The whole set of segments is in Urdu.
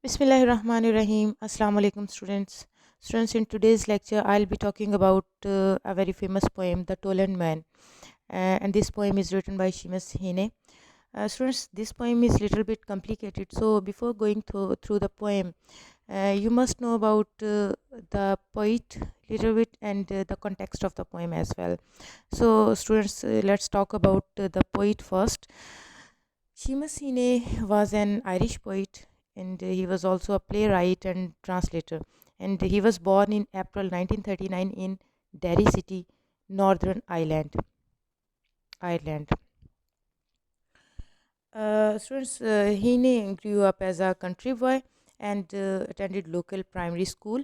Bismillahirrahmanirrahim. Assalamu alaikum, students. Students, in today's lecture, I'll be talking about a very famous poem, The Toland Man. And this poem is written by Seamus Heaney. Students, this poem is a little bit complicated. So, before going through the poem, you must know about the poet little bit and the context of the poem as well. So, students, let's talk about the poet first. Seamus Heaney was an Irish poet, and he was also a playwright and translator. And he was born in April 1939 in Derry City, Northern Ireland. Ireland. Students, Heaney grew up as a country boy and attended local primary school.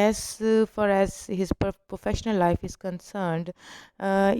as far as his professional life is concerned,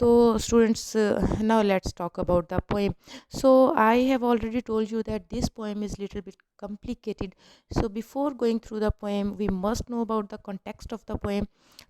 So students, now let's talk about the poem. So I have already told you that this poem is little bit complicated. So before going through the poem, we must know about the context of the poem.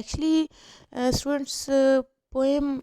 Actually, students, poem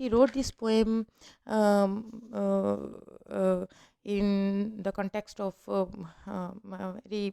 he wrote this poem in the context of very,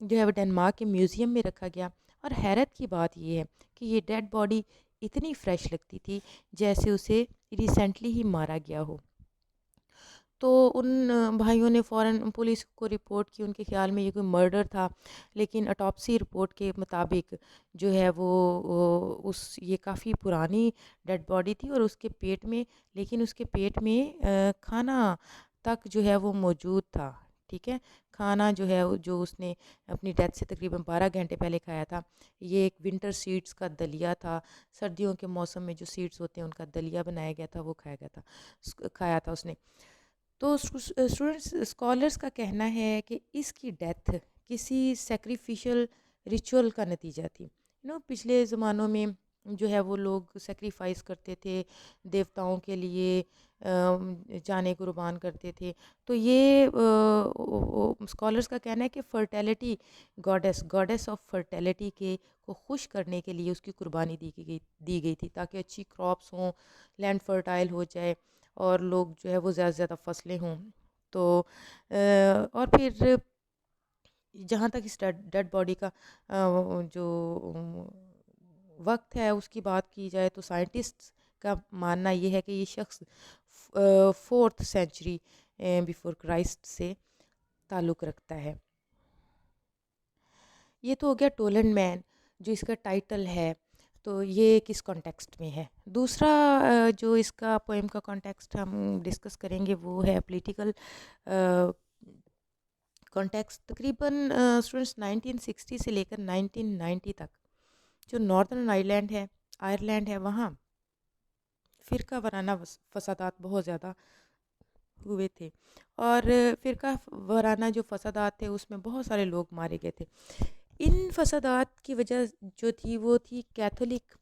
جو ہے وہ ڈنمارک کے میوزیم میں رکھا گیا، اور حیرت کی بات یہ ہے کہ یہ ڈیڈ باڈی اتنی فریش لگتی تھی جیسے اسے ریسنٹلی ہی مارا گیا ہو۔ تو ان بھائیوں نے فوراً پولیس کو رپورٹ کی، ان کے خیال میں یہ کوئی مرڈر تھا، لیکن اٹاپسی رپورٹ کے مطابق جو ہے یہ کافی پرانی ڈیڈ باڈی تھی، اور اس کے پیٹ میں، لیکن اس کے پیٹ میں کھانا تک جو ہے وہ موجود تھا، ٹھیک ہے۔ کھانا جو ہے جو اس نے اپنی ڈیتھ سے تقریباً 12 گھنٹے پہلے کھایا تھا، یہ ایک ونٹر سیڈز کا دلیا تھا، سردیوں کے موسم میں جو سیڈز ہوتے ہیں ان کا دلیا بنایا گیا تھا، وہ کھایا تھا اس نے۔ تو اسٹوڈنٹس اسکالرس کا کہنا ہے کہ اس کی ڈیتھ کسی سیکریفیشل ریچول کا نتیجہ تھی۔ پچھلے زمانوں میں جو ہے وہ لوگ سیکریفائس کرتے تھے دیوتاؤں کے لیے، جانے قربان کرتے تھے۔ تو یہ اسکالرس کا کہنا ہے کہ فرٹیلیٹی گاڈیس آف فرٹیلیٹی کو خوش کرنے کے لیے اس کی قربانی دی گئی تھی، تاکہ اچھی کراپس ہوں، لینڈ فرٹائل ہو جائے، اور لوگ جو ہے وہ زیادہ سے زیادہ فصلیں ہوں۔ تو اور پھر جہاں تک اس ڈیڈ باڈی کا جو وقت ہے اس کی بات کی جائے، تو سائنٹسٹ کا ماننا یہ ہے کہ یہ شخص 4th سینچری بیفور کرائسٹ سے تعلق رکھتا ہے۔ یہ تو ہو گیا ٹولن مین جو اس کا ٹائٹل ہے، تو یہ کس کانٹیکسٹ میں ہے۔ دوسرا جو اس کا پوئم کا کانٹیکسٹ ہم ڈسکس کریں گے وہ ہے پولیٹیکل کانٹیکسٹ۔ تقریباً اسٹوڈنٹس 1960 سے لے کر 1990 تک جو ناردرن آئرلینڈ ہے وہاں فرقہ وارانہ فسادات بہت زیادہ ہوئے تھے، اور فرقہ وارانہ جو فسادات تھے اس میں بہت سارے لوگ مارے گئے تھے۔ ان فسادات کی وجہ جو تھی وہ تھی کیتھولک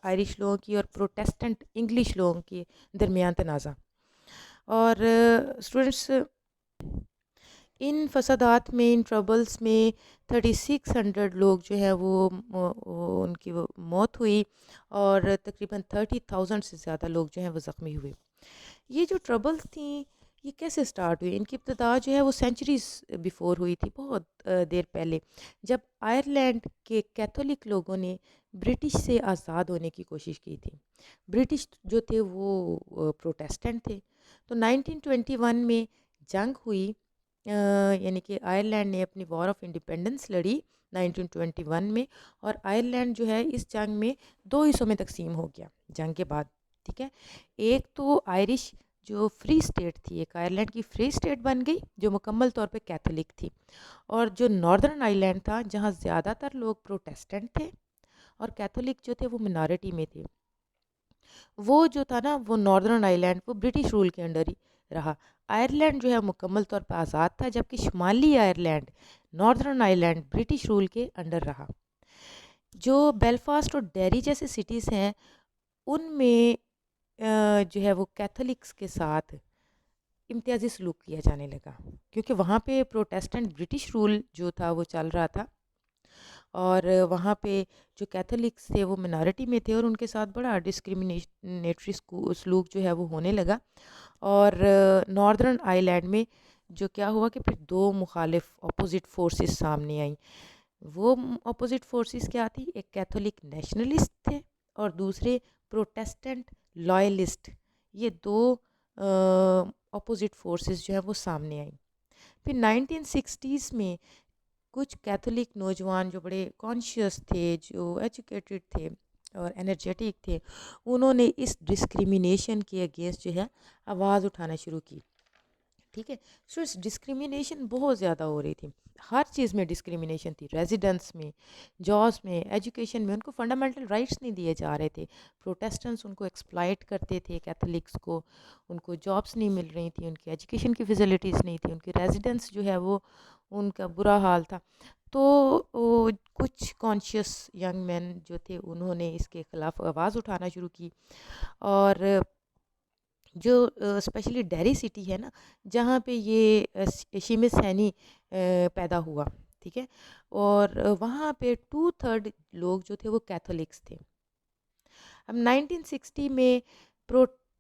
آئرش لوگوں کی اور پروٹیسٹنٹ انگلش لوگوں کے درمیان تنازع۔ اور اسٹوڈنٹس ان فسادات میں، ان ٹربلز میں 3600 لوگ جو ہیں وہ ان کی موت ہوئی، اور تقریباً 30,000 سے زیادہ لوگ جو ہیں وہ زخمی ہوئے۔ یہ جو ٹربلز تھیں یہ کیسے سٹارٹ ہوئی؟ ان کی ابتدا جو ہے وہ سینچریز بیفور ہوئی تھی، بہت دیر پہلے، جب آئرلینڈ کے کیتھولک لوگوں نے برٹش سے آزاد ہونے کی کوشش کی تھی۔ برٹش جو تھے وہ پروٹیسٹنٹ تھے۔ تو 1921 میں جنگ ہوئی، یعنی کہ آئرلینڈ نے اپنی وار آف انڈیپینڈنس لڑی 1921 میں، اور آئرلینڈ جو ہے اس جنگ میں 2 حصوں میں تقسیم ہو گیا جنگ کے بعد، ٹھیک ہے۔ ایک تو آئرش جو فری اسٹیٹ تھی، ایک آئرلینڈ کی فری اسٹیٹ بن گئی جو مکمل طور پہ کیتھولک تھی، اور جو ناردرن آئرلینڈ تھا جہاں زیادہ تر لوگ پروٹیسٹنٹ تھے اور کیتھولک جو تھے وہ منارٹی میں تھے، وہ جو تھا نا وہ ناردرن آئرلینڈ وہ برٹش رول کے انڈر ہی رہا۔ آئرلینڈ جو ہے مکمل طور پہ آزاد تھا، جبکہ شمالی Ireland, northern Ireland British rule کے انڈر رہا۔ جو بیلفاسٹ اور ڈیری جیسے سٹیز ہیں ان میں جو ہے وہ کیتھولکس کے ساتھ امتیازی سلوک کیا جانے لگا، کیونکہ وہاں پہ پروٹیسٹنٹ برٹش رول جو تھا وہ چل رہا تھا، اور وہاں پہ جو کیتھولکس تھے وہ منارٹی میں تھے، اور ان کے ساتھ بڑا ڈسکریمنیٹری سلوک جو ہے وہ ہونے لگا۔ اور ناردرن آئرلینڈ میں جو کیا ہوا کہ پھر 2 مخالف اپوزٹ فورسز سامنے آئیں۔ وہ اپوزٹ فورسز کیا تھی؟ ایک کیتھولک نیشنلسٹ تھے اور دوسرے پروٹیسٹنٹ لائلسٹ۔ یہ 2 اپوزٹ فورسز جو ہیں وہ سامنے آئیں۔ پھر 1960s میں کچھ کیتھولک نوجوان جو بڑے کانشیس تھے، جو ایجوکیٹڈ تھے اور انرجیٹک تھے، انہوں نے اس ڈسکریمنیشن کے اگینسٹ جو ہے آواز اٹھانا شروع کی، ٹھیک ہے۔ سو اس ڈسکریمنیشن بہت زیادہ ہو رہی تھی، ہر چیز میں ڈسکریمنیشن تھی، ریزیڈنس میں، جابس میں، ایجوکیشن میں، ان کو فنڈامنٹل رائٹس نہیں دیے جا رہے تھے۔ پروٹیسٹنٹس ان کو ایکسپلائٹ کرتے تھے، کیتھولکس کو، ان کو جابس نہیں مل رہی تھیں، ان کی ایجوکیشن کی فیسلٹیز نہیں تھی، ان کی ریزیڈنس جو ہے وہ ان کا برا حال تھا۔ تو کچھ کانشیس ینگ مین جو تھے انہوں نے اس کے خلاف آواز اٹھانا شروع کی، اور جو اسپیشلی ڈیری سٹی ہے نا جہاں پہ یہ شیمس سینی پیدا ہوا، ٹھیک ہے، اور وہاں پہ 2/3 لوگ جو تھے وہ کیتھولکس تھے۔ اب 1960 میں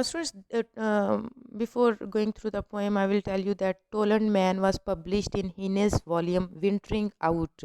Students, before going through the poem, I will tell you that Toland Man was published in Hines volume Wintering Out.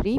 3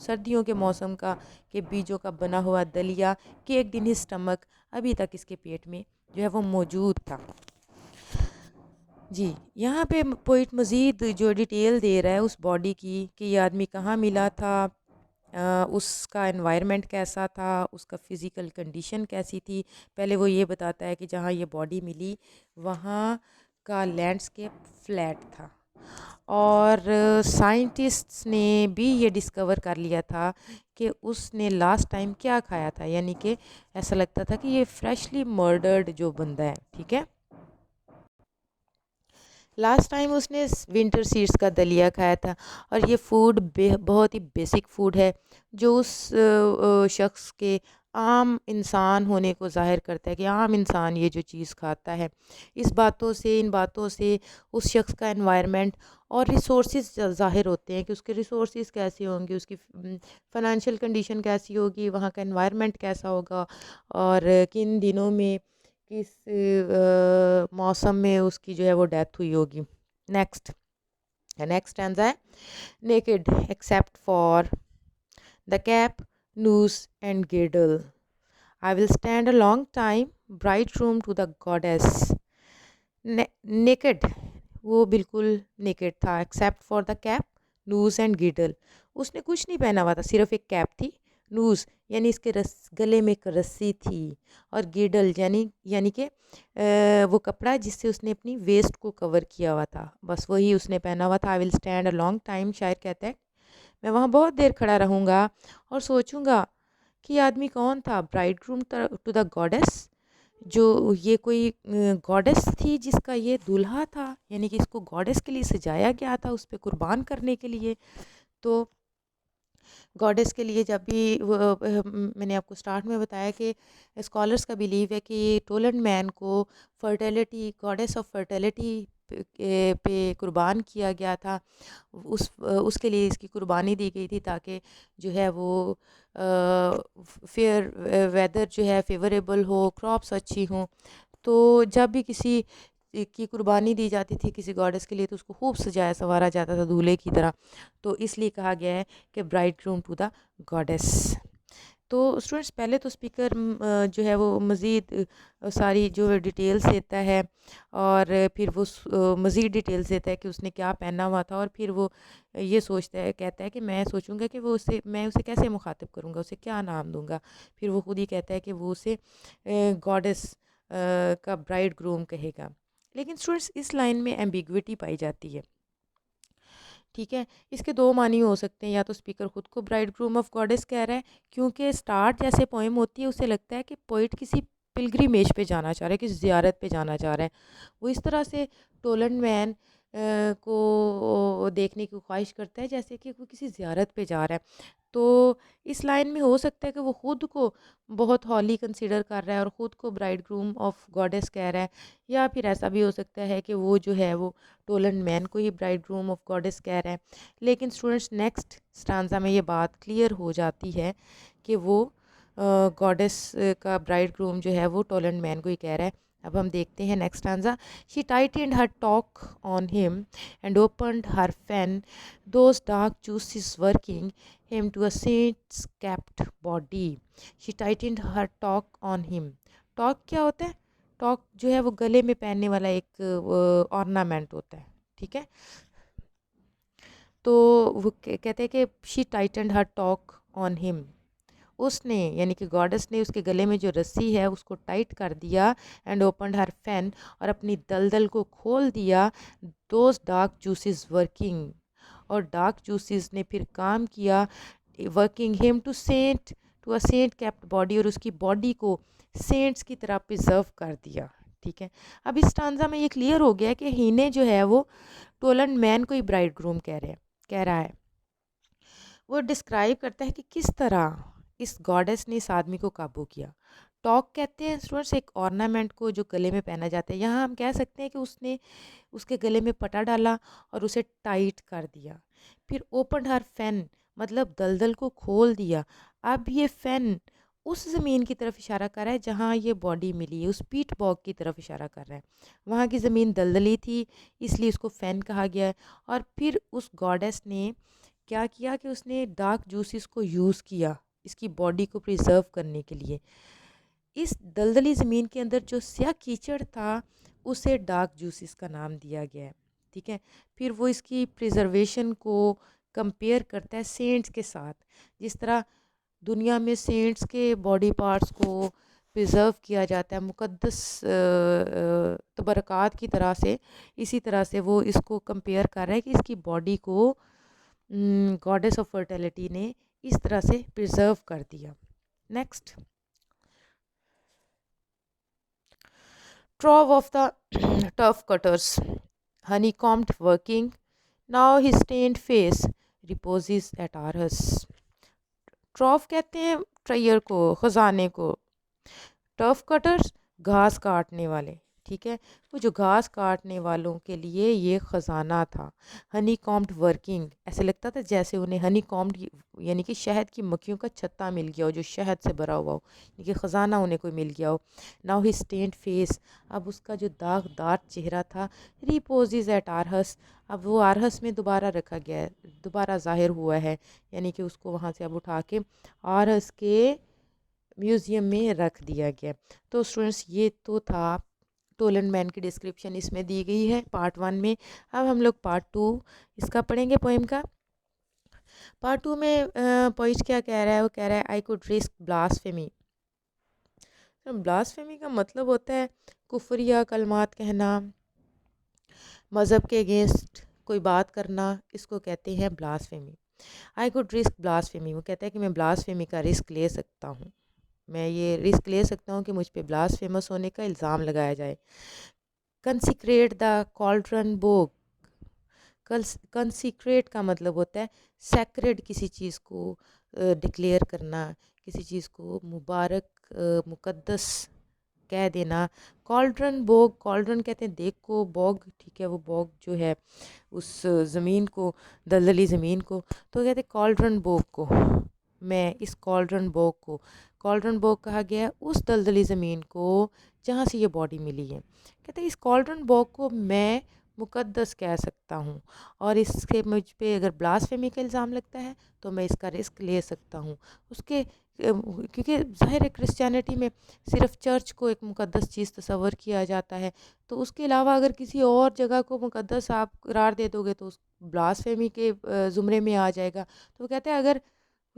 سردیوں کے موسم کا کہ بیجوں کا بنا ہوا دلیا کیک ان ہز اسٹمک ابھی تک اس کے پیٹ میں جو ہے وہ موجود تھا. جی یہاں پہ پوئٹ مزید جو ڈیٹیل دے رہا ہے اس باڈی کی کہ یہ آدمی کہاں ملا تھا، اس کا انوائرمنٹ کیسا تھا، اس کا فزیکل کنڈیشن کیسی تھی. پہلے وہ یہ بتاتا ہے کہ جہاں یہ باڈی ملی وہاں کا لینڈسکیپ فلیٹ تھا، اور سائنٹسٹس نے بھی یہ ڈسکور کر لیا تھا کہ اس نے لاسٹ ٹائم کیا کھایا تھا، یعنی کہ ایسا لگتا تھا کہ یہ فریشلی مرڈرڈ جو بندہ ہے، ٹھیک ہے. لاسٹ ٹائم اس نے ونٹر سیڈس کا دلیا کھایا تھا، اور یہ فوڈ بہت ہی بیسک فوڈ ہے جو اس شخص کے عام انسان ہونے کو ظاہر کرتا ہے کہ عام انسان یہ جو چیز کھاتا ہے. ان باتوں سے اس شخص کا انوائرمنٹ اور ریسورسز ظاہر ہوتے ہیں کہ اس کے ریسورسز کیسے ہوں گے، اس کی فائنینشیل کنڈیشن کیسی ہوگی، وہاں کا انوائرمنٹ کیسا ہوگا، اور کن دنوں میں کس موسم میں اس کی جو ہے وہ ڈیتھ ہوئی ہوگی. نیکسٹ اسٹینزا ہے naked except for the cap noose and girdle I will stand a long time bridegroom to the goddess. Naked, وہ بالکل نیکڈ تھا، except for the cap noose and girdle. اس نے کچھ نہیں پہنا ہوا تھا، صرف ایک کیپ تھی. نوز یعنی اس کے گلے میں ایک رسی تھی، اور گیڈل یعنی کہ وہ کپڑا جس سے اس نے اپنی ویسٹ کو کور کیا ہوا تھا، بس وہی اس نے پہنا ہوا تھا. I will stand a long time, شاعر کہتا ہے میں وہاں بہت دیر کھڑا رہوں گا اور سوچوں گا کہ یہ آدمی کون تھا. برائڈ روم ٹو دا گاڈیس، جو یہ کوئی گاڈیس تھی جس کا یہ دولہا تھا، یعنی کہ اس کو گاڈیس کے لیے سجایا گیا تھا، اس پہ قربان کرنے کے لیے. تو گاڈیس کے لیے جب بھی میں نے آپ کو سٹارٹ میں بتایا کہ اسکالرس کا بیلیو ہے کہ ٹولنڈ مین کو فرٹیلیٹی، گاڈیس آف فرٹیلیٹی پہ قربان کیا گیا تھا. اس کے لیے اس کی قربانی دی گئی تھی تاکہ جو ہے وہ فیئر ویدر جو ہے فیوریبل ہو، کراپس اچھی ہوں. تو جب بھی کسی کی قربانی دی جاتی تھی کسی گاڈس کے لیے تو اس کو خوب سجایا سنوارا جاتا تھا دولہے کی طرح. تو اس لیے کہا گیا ہے کہ برائٹ روم ٹو دا گاڈیس. تو اسٹوڈنٹس پہلے تو اسپیکر جو ہے وہ مزید ساری جو ڈیٹیلز دیتا ہے، اور پھر وہ مزید ڈیٹیلز دیتا ہے کہ اس نے کیا پہنا ہوا تھا، اور پھر وہ یہ کہتا ہے کہ میں سوچوں گا کہ میں اسے کیسے مخاطب کروں گا، اسے کیا نام دوں گا. پھر وہ خود ہی کہتا ہے کہ وہ اسے گاڈس کا برائڈ گروم کہے گا. لیکن اسٹوڈنٹس اس لائن میں ایمبیگوٹی پائی جاتی ہے، ٹھیک ہے. اس کے دو معنی ہو سکتے ہیں، یا تو اسپیکر خود کو برائڈ گروم آف گاڈیس کہہ رہا ہے کیونکہ سٹارٹ جیسے پوئم ہوتی ہے اسے لگتا ہے کہ پوئٹ کسی پلگریمیج پہ جانا چاہ رہا ہے، کسی زیارت پہ جانا چاہ رہا ہے. وہ اس طرح سے ٹولنڈ مین کو دیکھنے کی خواہش کرتا ہے جیسے کہ وہ کسی زیارت پہ جا رہا ہے. تو اس لائن میں ہو سکتا ہے کہ وہ خود کو بہت ہولی کنسیڈر کر رہا ہے اور خود کو برائڈ گروم آف گاڈیس کہہ رہا ہے، یا پھر ایسا بھی ہو سکتا ہے کہ وہ جو ہے وہ ٹولنڈ مین کو ہی برائڈ گروم آف گاڈیس کہہ رہا ہے. لیکن اسٹوڈنٹس نیکسٹ اسٹانزا میں یہ بات کلیئر ہو جاتی ہے کہ وہ گاڈیس کا برائڈ گروم جو ہے وہ ٹولنڈ مین کو ہی کہہ رہا ہے. اب ہم دیکھتے ہیں next اسٹانزا. She ٹائٹنڈ Hare talk on ہم and opened Hare fan those dark juices working him to a saint's capped body. She tightened her talk on him. Talk کیا ہوتا ہے؟ ٹاک جو ہے وہ گلے میں پہننے والا ایک ornament ہوتا ہے، ٹھیک ہے. تو وہ کہتے ہیں کہ she tightened her talk on him. اس نے یعنی کہ گاڈس نے اس کے گلے میں جو رسی ہے اس کو ٹائٹ کر دیا، اینڈ اوپنڈ ہر فین، اور اپنی دلدل کو کھول دیا. دوز ڈارک جوسز ورکنگ، اور ڈارک جوسز نے پھر کام کیا working him to a saint kept body, اور اس کی باڈی کو سینٹس کی طرح پرزرو کر دیا، ٹھیک ہے. اب اس اسٹانزا میں یہ کلیئر ہو گیا کہ ہینے جو ہے وہ ٹولنڈ مین کو ہی برائڈ گروم کہہ رہا ہے. وہ ڈسکرائب کرتا ہے کہ کس طرح اس گاڈس نے اس آدمی کو قابو کیا. ٹاک کہتے ہیں اسٹوڈنٹس ایک آرنامنٹ کو جو گلے میں پہنا جاتا ہے. یہاں ہم کہہ سکتے ہیں کہ اس نے اس کے گلے میں پٹا ڈالا اور اسے ٹائٹ کر دیا. پھر اوپنڈ ہر فین مطلب دلدل کو کھول دیا. اب یہ فین اس زمین کی طرف اشارہ کر رہا ہے جہاں یہ باڈی ملی ہے، اس پیٹ باگ کی طرف اشارہ کر رہا ہے. وہاں کی زمین دلدلی تھی اس لیے اس کو فین کہا گیا ہے. اور پھر اس گاڈس نے کیا کیا کہ اس نے ڈارک جوسز کو یوز کیا اس کی باڈی کو پریزرو کرنے کے لیے. اس دلدلی زمین کے اندر جو سیاہ کیچڑ تھا اسے ڈارک جوسز کا نام دیا گیا ہے. ٹھیک ہے. پھر وہ اس کی پریزرویشن کو کمپیئر کرتا ہے سینٹس کے ساتھ. جس طرح دنیا میں سینٹس کے باڈی پارٹس کو پریزرو کیا جاتا ہے مقدس تبرکات کی طرح سے, اسی طرح سے وہ اس کو کمپیئر کر رہا ہے کہ اس کی باڈی کو گاڈیس آف فرٹیلیٹی نے اس طرح سے پریزرو کر دیا. Next, Trove of the turf cutters, honeycombed working, now his stained face reposes at Arhus. ٹراف کہتے ہیں ٹریئر کو, خزانے کو. ٹرف کٹرز گھاس کاٹنے والے. ٹھیک ہے. وہ جو گھاس کاٹنے والوں کے لیے یہ خزانہ تھا. ہنی کامڈ ورکنگ, ایسے لگتا تھا جیسے انہیں ہنی کامڈ یعنی کہ شہد کی مکھیوں کا چھتا مل گیا ہو جو شہد سے بھرا ہوا ہو, یعنی کہ خزانہ انہیں کوئی مل گیا ہو. ناؤ ہی اسٹینڈ فیس, اب اس کا جو داغدار چہرہ تھا, ریپوزز ایٹ آرہس, اب وہ آرہس میں دوبارہ رکھا گیا ہے, دوبارہ ظاہر ہوا ہے, یعنی کہ اس کو وہاں سے اب اٹھا کے آرہس کے میوزیم میں رکھ دیا گیا. تو اسٹوڈنٹس یہ تو تھا ٹولن مین کی ڈسکرپشن اس میں دی گئی ہے پارٹ 1 میں. اب ہم لوگ پارٹ 2 اس کا پڑھیں گے پوئم کا. پارٹ 2 میں پوئٹ کیا کہہ رہا ہے, وہ کہہ رہا ہے I could risk blasphemy. Blasphemy کا مطلب ہوتا ہے کفر یا کلمات کہنا, مذہب کے اگینسٹ کوئی بات کرنا, اس کو کہتے ہیں blasphemy. I could risk blasphemy, وہ کہتا ہے کہ میں بلاسفیمی کا رسک لے سکتا ہوں, میں یہ رسک لے سکتا ہوں کہ مجھ پہ بلاسفیمس ہونے کا الزام لگایا جائے. کنسیکریٹ دا کالڈرن بوگ, کنسیکریٹ کا مطلب ہوتا ہے سیکریڈ, کسی چیز کو ڈکلیئر کرنا, کسی چیز کو مبارک مقدس کہہ دینا. کالڈرن بوگ, کالڈرن کہتے ہیں دیگ کو, بوگ ٹھیک ہے وہ بوگ جو ہے اس زمین کو, دلدلی زمین کو, تو کہتے ہیں کالڈرن بوگ کو, میں اس کالڈرن بوگ کو, کالڈرن بوگ کہا گیا ہے اس دلدلی زمین کو جہاں سے یہ باڈی ملی ہے. کہتے ہیں اس کالڈرن بوگ کو میں مقدس کہہ سکتا ہوں, اور اس کے مجھ پہ اگر بلاسفیمی کا الزام لگتا ہے تو میں اس کا رسک لے سکتا ہوں. اس کے کیونکہ ظاہر ہے کرسچینٹی میں صرف چرچ کو ایک مقدس چیز تصور کیا جاتا ہے, تو اس کے علاوہ اگر کسی اور جگہ کو مقدس آپ قرار دے دو گے تو اس بلاسفیمی کے زمرے میں آ جائے گا. تو وہ کہتے ہیں اگر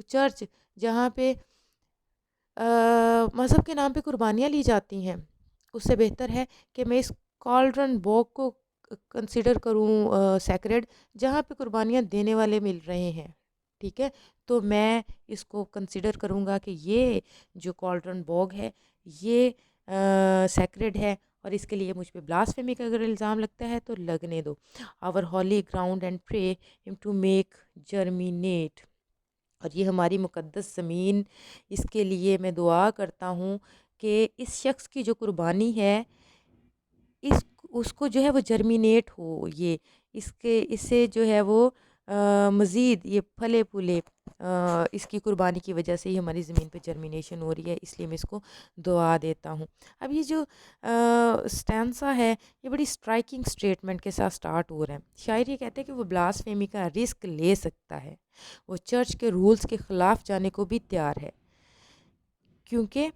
چرچ جہاں پہ مذہب کے نام پہ قربانیاں لی جاتی ہیں, اس سے بہتر ہے کہ میں اس کالڈرن بوگ کو کنسیڈر کروں سیکریڈ, جہاں پہ قربانیاں دینے والے مل رہے ہیں. ٹھیک ہے, تو میں اس کو کنسیڈر کروں گا کہ یہ جو کالڈرن بوگ ہے یہ سیکریڈ ہے, اور اس کے لیے مجھ پہ بلاسفیمی کا اگر الزام لگتا ہے تو لگنے دو. آور ہولی گراؤنڈ اینڈ پرے ہم ٹو میک جرمینیٹ, اور یہ ہماری مقدس زمین, اس کے لیے میں دعا کرتا ہوں کہ اس شخص کی جو قربانی ہے اس کو جو ہے وہ جرمینیٹ ہو, یہ اس سے جو ہے وہ مزید یہ پھلے پھولے, اس کی قربانی کی وجہ سے ہی ہماری زمین پہ جرمینیشن ہو رہی ہے, اس لیے میں اس کو دعا دیتا ہوں. اب یہ جو سٹینسا ہے یہ بڑی سٹرائکنگ سٹیٹمنٹ کے ساتھ سٹارٹ ہو رہا ہے. شاعر یہ کہتے ہیں کہ وہ بلاسفیمی کا رسک لے سکتا ہے, وہ چرچ کے رولز کے خلاف جانے کو بھی تیار ہے, کیونکہ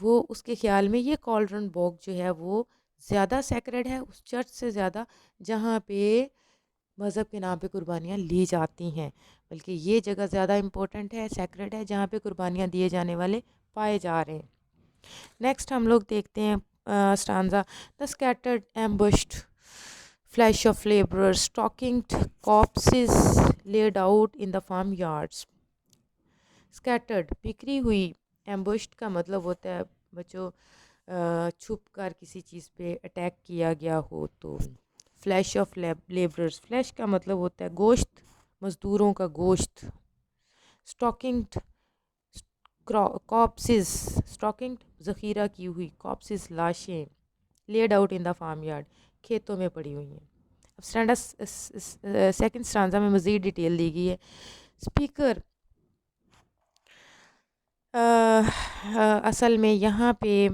وہ اس کے خیال میں یہ کالڈرن بوگ جو ہے وہ زیادہ سیکریڈ ہے اس چرچ سے زیادہ جہاں پہ مذہب کے نام پہ قربانیاں لی جاتی ہیں, بلکہ یہ جگہ زیادہ امپورٹنٹ ہے, سیکریڈ ہے, جہاں پہ قربانیاں دیے جانے والے پائے جا رہے ہیں. نیکسٹ ہم لوگ دیکھتے ہیں stanza. The scattered ambushed flesh of labourers stockinged corpses laid out in the farmyards یارڈس. اسکیٹرڈ بکھری ہوئی, ایمبشڈ کا مطلب ہوتا ہے بچوں چھپ کر کسی چیز پہ اٹیک کیا گیا ہو. تو فلیش آف لیبررز, فلیش کا مطلب ہوتا ہے گوشت, مزدوروں کا گوشت. اسٹاکنگڈ کارپسز, اسٹاکنگڈ ذخیرہ کی ہوئی, کارپسز لاشیں, lead out in the form yard کھیتوں میں پڑی ہوئی ہیں. اب سیکنڈ اسٹانزا میں مزید ڈیٹیل دی گئی ہے. اسپیکر اصل میں یہاں پہ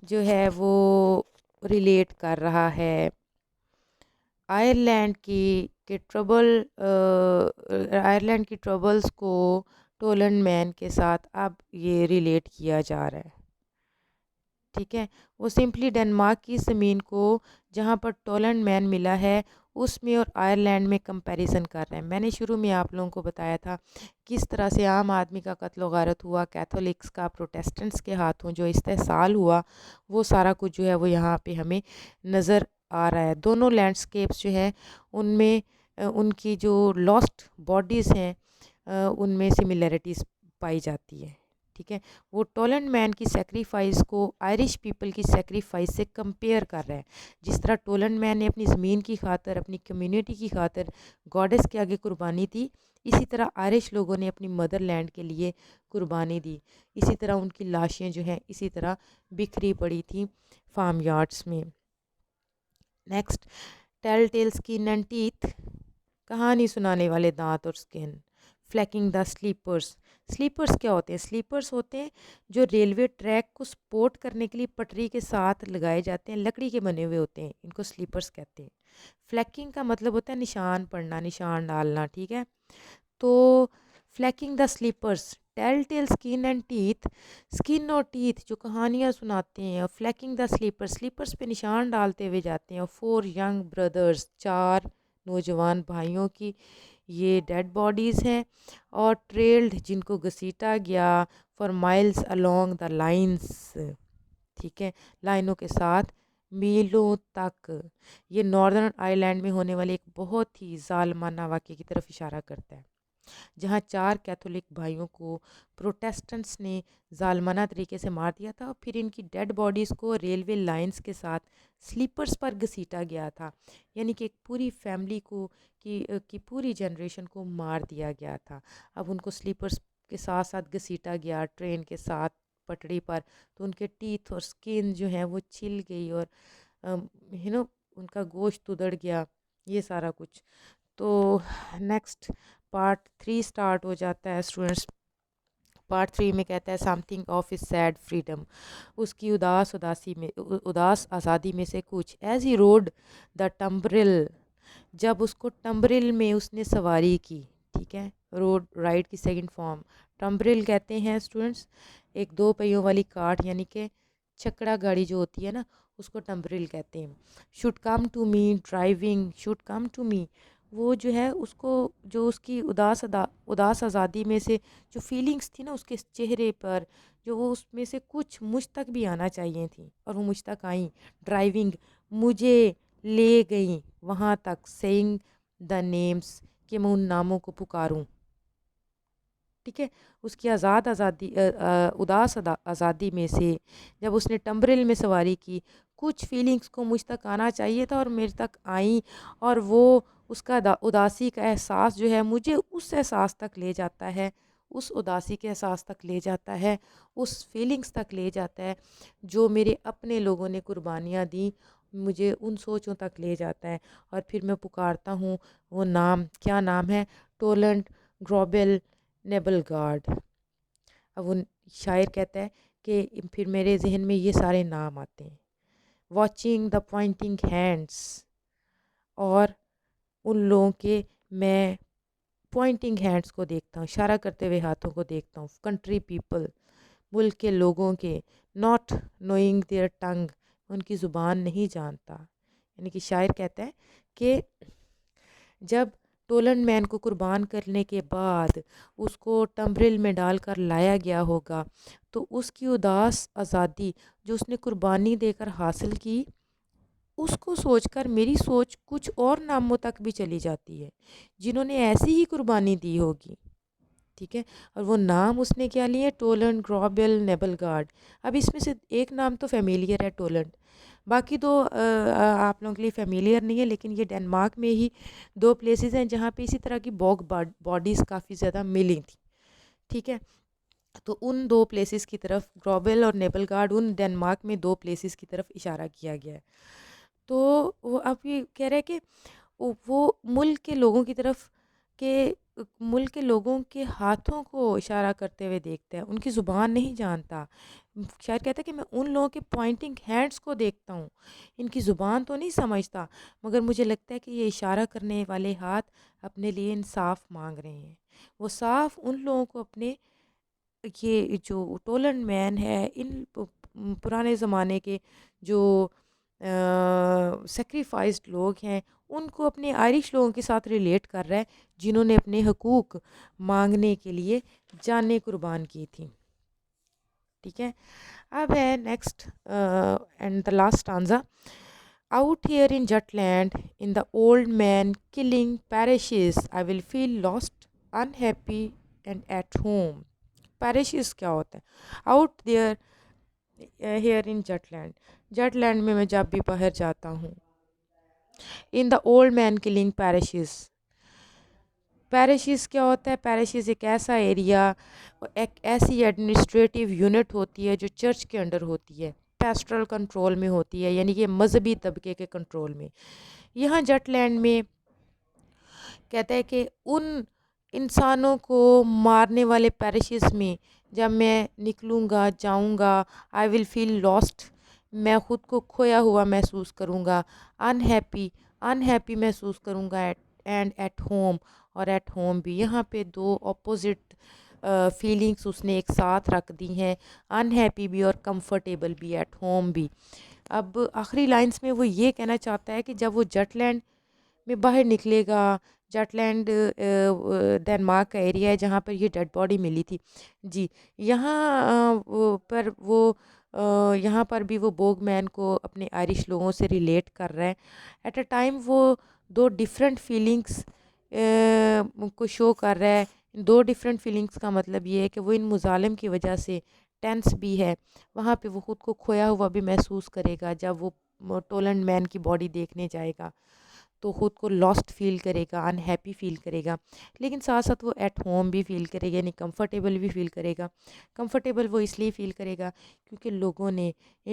جو ہے وہ ریلیٹ کر رہا ہے آئرلینڈ کی کہ آئرلینڈ کی ٹربلز کو ٹولنڈ مین کے ساتھ اب یہ ریلیٹ کیا جا رہا ہے. ٹھیک ہے، وہ سمپلی ڈنمارک کی زمین کو جہاں پر ٹولنڈ مین ملا ہے اس میں اور آئرلینڈ میں کمپیریزن کر رہے ہیں. میں نے شروع میں آپ لوگوں کو بتایا تھا کس طرح سے عام آدمی کا قتل و غارت ہوا، کیتھولکس کا، پروٹیسٹنٹس کے ہاتھوں جو استحصال ہوا، وہ سارا کچھ جو ہے وہ یہاں پہ ہمیں نظر آ رہا ہے. دونوں لینڈسکیپس جو ہیں ان میں ان کی جو لاسٹ باڈیز ہیں ان میں سملیرٹیز پائی جاتی ہے. ٹھیک ہے، وہ ٹولنڈ مین کی سیکریفائس کو آئرش پیپل کی سیکریفائس سے کمپیئر کر رہا ہے. جس طرح ٹولنڈ مین نے اپنی زمین کی خاطر، اپنی کمیونٹی کی خاطر گاڈس کے آگے قربانی دی، اسی طرح آئرش لوگوں نے اپنی مدر لینڈ کے لیے قربانی دی. اسی طرح ان کی لاشیں جو ہیں اسی طرح بکھری پڑی تھیں فارم یارڈس میں. Next, tell tale skin and teeth, کہانی سنانے والے دانت اور اسکن. فلیکنگ دا سلیپرس، سلیپرس کیا ہوتے ہیں؟ سلیپرس ہوتے ہیں جو ریلوے ٹریک کو سپورٹ کرنے کے لیے پٹری کے ساتھ لگائے جاتے ہیں، لکڑی کے بنے ہوئے ہوتے ہیں، ان کو سلیپرس کہتے ہیں. فلیکنگ کا مطلب ہوتا ہے نشان پڑنا، نشان ڈالنا. ٹھیک ہے، تو flecking the sleepers, tell tale skin and teeth, skin اور ٹیتھ جو کہانیاں سناتے ہیں، اور فلیکنگ دا سلیپرس، سلیپرس پہ نشان ڈالتے ہوئے جاتے ہیں. اور 4 ینگ بردرز، 4 نوجوان بھائیوں کی یہ ڈیڈ باڈیز ہیں، اور ٹریلڈ جن کو گھسیٹا گیا for miles along the lines. ٹھیک ہے، لائنوں کے ساتھ میلوں تک. یہ ناردرن آئرلینڈ میں ہونے والے ایک بہت ہی ظالمانہ واقعے کی طرف اشارہ کرتا ہے، جہاں 4 کیتھولک بھائیوں کو پروٹیسٹنٹس نے ظالمانہ طریقے سے مار دیا تھا، اور پھر ان کی ڈیڈ باڈیز کو ریلوے لائنز کے ساتھ سلیپرز پر گھسیٹا گیا تھا. یعنی کہ ایک پوری فیملی کو کی پوری جنریشن کو مار دیا گیا تھا. اب ان کو سلیپرز کے ساتھ ساتھ گھسیٹا گیا ٹرین کے ساتھ پٹڑی پر، تو ان کے ٹیتھ اور سکن جو ہیں وہ چھل گئی، اور ان کا گوشت ادڑ گیا، یہ سارا کچھ. تو نیکسٹ پارٹ 3 سٹارٹ ہو جاتا ہے اسٹوڈنٹس. پارٹ 3 میں کہتا ہے something of his sad freedom, اس کی اداس آزادی میں سے کچھ. ایز ہی روڈ دا ٹمبرل، جب اس کو ٹمبرل میں اس نے سواری کی. ٹھیک ہے، روڈ رائڈ کی سیکنڈ فارم ٹمبرل کہتے ہیں اسٹوڈنٹس. ایک 2 پہیوں والی کارٹ، یعنی کہ چھکڑا گاڑی جو ہوتی ہے نا، اس کو ٹمبرل کہتے ہیں. Should come to me, driving should come to me, وہ جو ہے اس کو جو اس کی اداس آزادی میں سے جو فیلنگس تھی نا اس کے چہرے پر، جو وہ اس میں سے کچھ مجھ تک بھی آنا چاہیے تھیں، اور وہ مجھ تک آئیں. ڈرائیونگ، مجھے لے گئیں وہاں تک. سینگ دا نیمز، کہ میں ان ناموں کو پکاروں. ٹھیک ہے، اس کی اداس آزادی میں سے جب اس نے ٹمبرل میں سواری کی، کچھ فیلنگز کو مجھ تک آنا چاہیے تھا اور میرے تک آئیں، اور وہ اس کا اداسی کا احساس جو ہے مجھے اس احساس تک لے جاتا ہے، اس اداسی کے احساس تک لے جاتا ہے، اس فیلنگز تک لے جاتا ہے جو میرے اپنے لوگوں نے قربانیاں دیں، مجھے ان سوچوں تک لے جاتا ہے. اور پھر میں پکارتا ہوں وہ نام. کیا نام ہے؟ ٹولنڈ گروبل نیبل گارڈ. اب وہ شاعر کہتا ہے کہ پھر میرے ذہن میں یہ سارے نام آتے ہیں. واچنگ دا پوائنٹنگ ہینڈس، اور ان لوگوں کے میں پوائنٹنگ ہینڈس کو دیکھتا ہوں، اشارہ کرتے ہوئے ہاتھوں کو دیکھتا ہوں. کنٹری پیپل، ملک کے لوگوں کے. ناٹ نوئنگ دیئر ٹنگ، ان کی زبان نہیں جانتا. یعنی کہ شاعر کہتا ہے کہ جب ٹولنڈ مین کو قربان کرنے کے بعد اس کو ٹمبرل میں ڈال کر لایا گیا ہوگا، تو اس کی اداس آزادی جو اس نے قربانی دے کر حاصل کی، اس کو سوچ کر میری سوچ کچھ اور ناموں تک بھی چلی جاتی ہے جنہوں نے ایسی ہی قربانی دی ہوگی. ٹھیک ہے، اور وہ نام اس نے کیا لیے؟ ٹولنڈ گروبل نیبل گارڈ. اب اس میں سے ایک نام تو فیملیئر ہے، ٹولنڈ، باقی تو آپ لوگوں کے لیے فیملیئر نہیں ہے، لیکن یہ ڈنمارک میں ہی 2 پلیسز ہیں جہاں پہ اسی طرح کی بوگ باڈیز کافی زیادہ ملی تھیں. ٹھیک ہے، تو ان 2 پلیسز کی طرف، گروبل اور نیبل گارڈ، ان ڈنمارک میں 2 پلیسز کی طرف اشارہ کیا گیا ہے. تو وہ اب یہ کہہ رہے کہ وہ ملک کے لوگوں کی طرف کہ ملک کے لوگوں کے ہاتھوں کو اشارہ کرتے ہوئے دیکھتا ہے، ان کی زبان نہیں جانتا. شاعر کہتا ہے کہ میں ان لوگوں کے پوائنٹنگ ہینڈز کو دیکھتا ہوں، ان کی زبان تو نہیں سمجھتا، مگر مجھے لگتا ہے کہ یہ اشارہ کرنے والے ہاتھ اپنے لیے انصاف مانگ رہے ہیں. وہ صاف ان لوگوں کو اپنے، یہ جو ٹولن مین ہے، ان پرانے زمانے کے جو سیکریفائزڈ لوگ ہیں، ان کو اپنے آئرش لوگوں کے ساتھ ریلیٹ کر رہا ہے، جنہوں نے اپنے حقوق مانگنے کے لیے جانیں قربان کی تھیں. ٹھیک ہے. اب ہے next and the last stanza. Out here in Jutland in the old man killing parishes I will feel lost unhappy and at home. Parishes کیا ہوتا ہے؟ Out there here in Jutland, Jutland میں جب بھی باہر جاتا ہوں. ان دا اولڈ مین کلنگ پیرشز. پیرشز کیا ہوتا ہے؟ پیرشز ایک ایسا ایریا، ایک ایسی ایڈمنسٹریٹیو یونٹ ہوتی ہے جو چرچ کے انڈر ہوتی ہے، پیسٹرل کنٹرول میں ہوتی ہے، یعنی کہ مذہبی طبقے کے کنٹرول میں. یہاں جٹ لینڈ میں کہتا ہے کہ ان انسانوں کو مارنے والے پیرشز میں جب میں نکلوں گا، جاؤں گا، آئی ول فیل لاسٹ، میں خود کو کھویا ہوا محسوس کروں گا، انہیپی محسوس کروں گا، اینڈ ایٹ ہوم، اور ایٹ ہوم بھی. یہاں پہ دو اپوزٹ فیلنگس اس نے ایک ساتھ رکھ دی ہیں، انہیپی بھی اور کمفرٹیبل بھی، ایٹ ہوم بھی. اب آخری لائنس میں وہ یہ کہنا چاہتا ہے کہ جب وہ جٹ لینڈ میں باہر نکلے گا، جٹ لینڈ ڈنمارک کا ایریا ہے جہاں پر یہ ڈیڈ باڈی ملی تھی جی، یہاں پر وہ یہاں پر بھی وہ بوگ مین کو اپنے آئرش لوگوں سے ریلیٹ کر رہا ہے. ایٹ اے ٹائم وہ دو ڈیفرنٹ فیلنگس کو شو کر رہا ہے. دو ڈیفرنٹ فیلنگس کا مطلب یہ ہے کہ وہ ان مظالم کی وجہ سے ٹینس بھی ہے، وہاں پہ وہ خود کو کھویا ہوا بھی محسوس کرے گا. جب وہ ٹولنڈ مین کی باڈی دیکھنے جائے گا تو خود کو لاسٹ فیل کرے گا، انہیپی فیل کرے گا، لیکن ساتھ ساتھ وہ ایٹ ہوم بھی فیل کرے گا، یعنی کمفرٹیبل بھی فیل کرے گا. کمفرٹیبل وہ اس لیے فیل کرے گا کیونکہ ان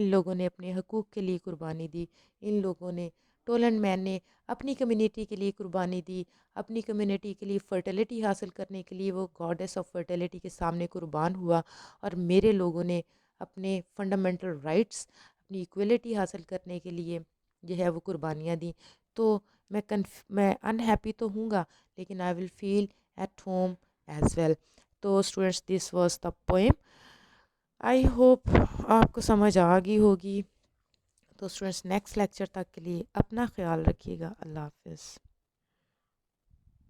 لوگوں نے اپنے حقوق کے لیے قربانی دی. ان لوگوں نے، ٹولنڈ مین نے اپنی کمیونٹی کے لیے قربانی دی، اپنی کمیونٹی کے لیے فرٹیلیٹی حاصل کرنے کے لیے وہ گاڈیس آف فرٹیلیٹی کے سامنے قربان ہوا، اور میرے لوگوں نے اپنے فنڈامنٹل رائٹس، اپنی ایکویلٹی حاصل کرنے کے لیے جو ہے وہ قربانیاں دیں. تو میں انہیپی تو ہوں گا، لیکن آئی will feel at home as well. تو students, this was the poem. I hope آپ کو سمجھ آ گئی ہوگی. تو اسٹوڈینٹس، نیکسٹ لیکچر تک کے لیے اپنا خیال رکھیے گا. اللہ حافظ.